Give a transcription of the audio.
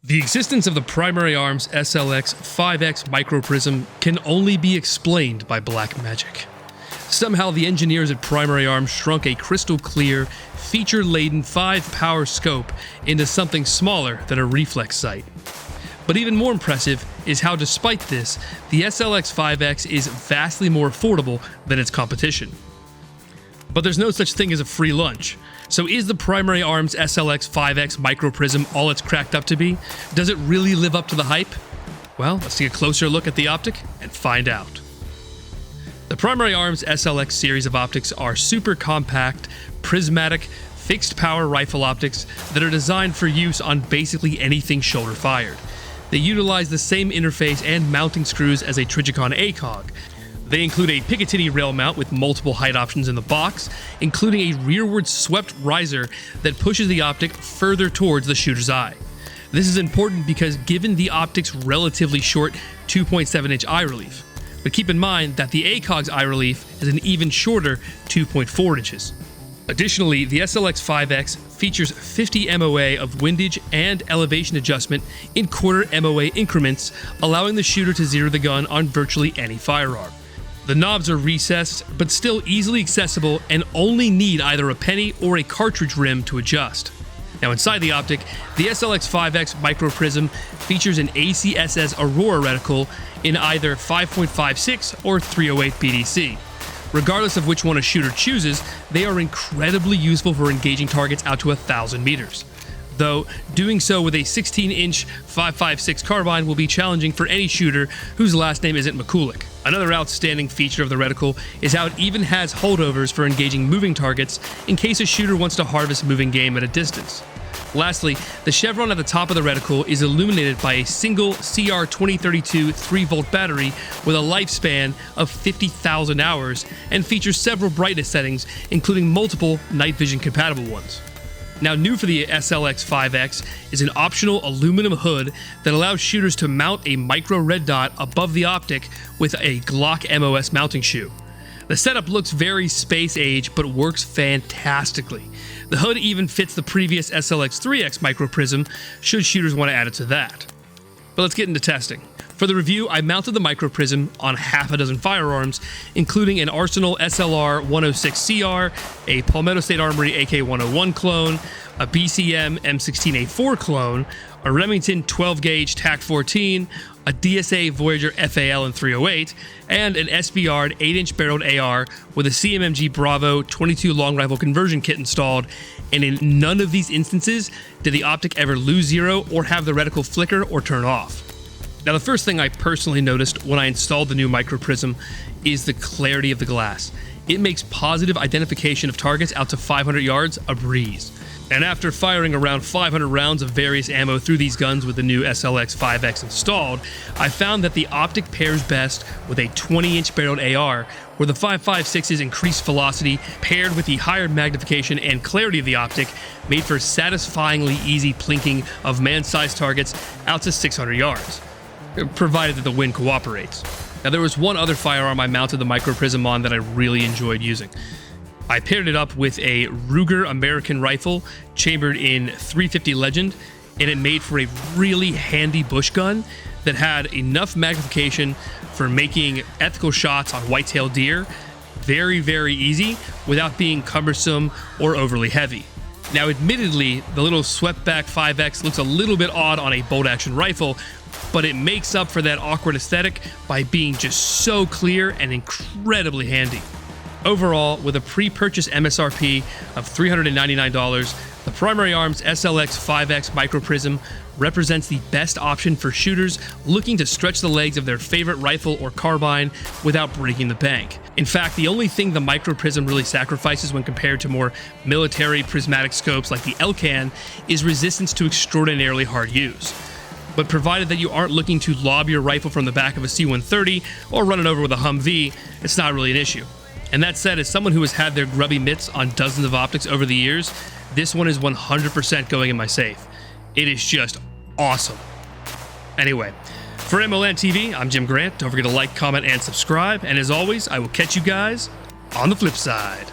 The existence of the Primary Arms SLx 5X MicroPrism can only be explained by black magic. Somehow the engineers at Primary Arms shrunk a crystal clear, feature-laden 5-power scope into something smaller than a reflex sight. But even more impressive is how, despite this, the SLx 5X is vastly more affordable than its competition. But there's no such thing as a free lunch. So is the Primary Arms SLx 5X MicroPrism all it's cracked up to be? Does it really live up to the hype? Well, let's take a closer look at the optic and find out. The Primary Arms SLx series of optics are super compact, prismatic, fixed power rifle optics that are designed for use on basically anything shoulder fired. They utilize the same interface and mounting screws as a Trijicon ACOG. They include a Picatinny rail mount with multiple height options in the box, including a rearward swept riser that pushes the optic further towards the shooter's eye. This is important because given the optic's relatively short 2.7-inch eye relief. But keep in mind that the ACOG's eye relief is an even shorter 2.4 inches. Additionally, the SLx 5X features 50 MOA of windage and elevation adjustment in quarter MOA increments, allowing the shooter to zero the gun on virtually any firearm. The knobs are recessed, but still easily accessible and only need either a penny or a cartridge rim to adjust. Now inside the optic, the SLx 5X MicroPrism features an ACSS Aurora reticle in either 5.56 or 308 BDC. Regardless of which one a shooter chooses, they are incredibly useful for engaging targets out to 1,000 meters. Though, doing so with a 16-inch 5.56 carbine will be challenging for any shooter whose last name isn't McCulloch. Another outstanding feature of the reticle is how it even has holdovers for engaging moving targets in case a shooter wants to harvest moving game at a distance. Lastly, the chevron at the top of the reticle is illuminated by a single CR2032 3-volt battery with a lifespan of 50,000 hours and features several brightness settings, including multiple night vision compatible ones. Now, new for the SLx 5X is an optional aluminum hood that allows shooters to mount a micro red dot above the optic with a Glock MOS mounting shoe. The setup looks very space age, but works fantastically. The hood even fits the previous SLx 3X MicroPrism, should shooters want to add it to that. But let's get into testing. For the review, I mounted the MicroPrism on half a dozen firearms, including an Arsenal SLR 106CR, a Palmetto State Armory AK-101 clone, a BCM M16A4 clone, a Remington 12-gauge TAC-14, a DSA Voyager FAL in 308, and an SBR 8-inch barreled AR with a CMMG Bravo 22 long rifle conversion kit installed, and in none of these instances did the optic ever lose zero or have the reticle flicker or turn off. Now, the first thing I personally noticed when I installed the new MicroPrism is the clarity of the glass. It makes positive identification of targets out to 500 yards a breeze. And after firing around 500 rounds of various ammo through these guns with the new SLx 5X installed, I found that the optic pairs best with a 20-inch barreled AR, where the 5.56's increased velocity paired with the higher magnification and clarity of the optic made for satisfyingly easy plinking of man-sized targets out to 600 yards. Provided that the wind cooperates. Now, there was one other firearm I mounted the MicroPrism on that I really enjoyed using. I paired it up with a Ruger American rifle chambered in .350 Legend, and it made for a really handy bush gun that had enough magnification for making ethical shots on whitetail deer very, very easy without being cumbersome or overly heavy. Now, admittedly, the little swept-back 5X looks a little bit odd on a bolt-action rifle, but it makes up for that awkward aesthetic by being just so clear and incredibly handy. Overall, with a pre-purchase MSRP of $399, the Primary Arms SLx 5X MicroPrism represents the best option for shooters looking to stretch the legs of their favorite rifle or carbine without breaking the bank. In fact, the only thing the MicroPrism really sacrifices when compared to more military prismatic scopes like the Elcan is resistance to extraordinarily hard use. But provided that you aren't looking to lob your rifle from the back of a C-130 or run it over with a Humvee, it's not really an issue. And that said, as someone who has had their grubby mitts on dozens of optics over the years, this one is 100% going in my safe. It is just awesome. Anyway, for Ammoland TV, I'm Jim Grant. Don't forget to like, comment, and subscribe. And as always, I will catch you guys on the flip side.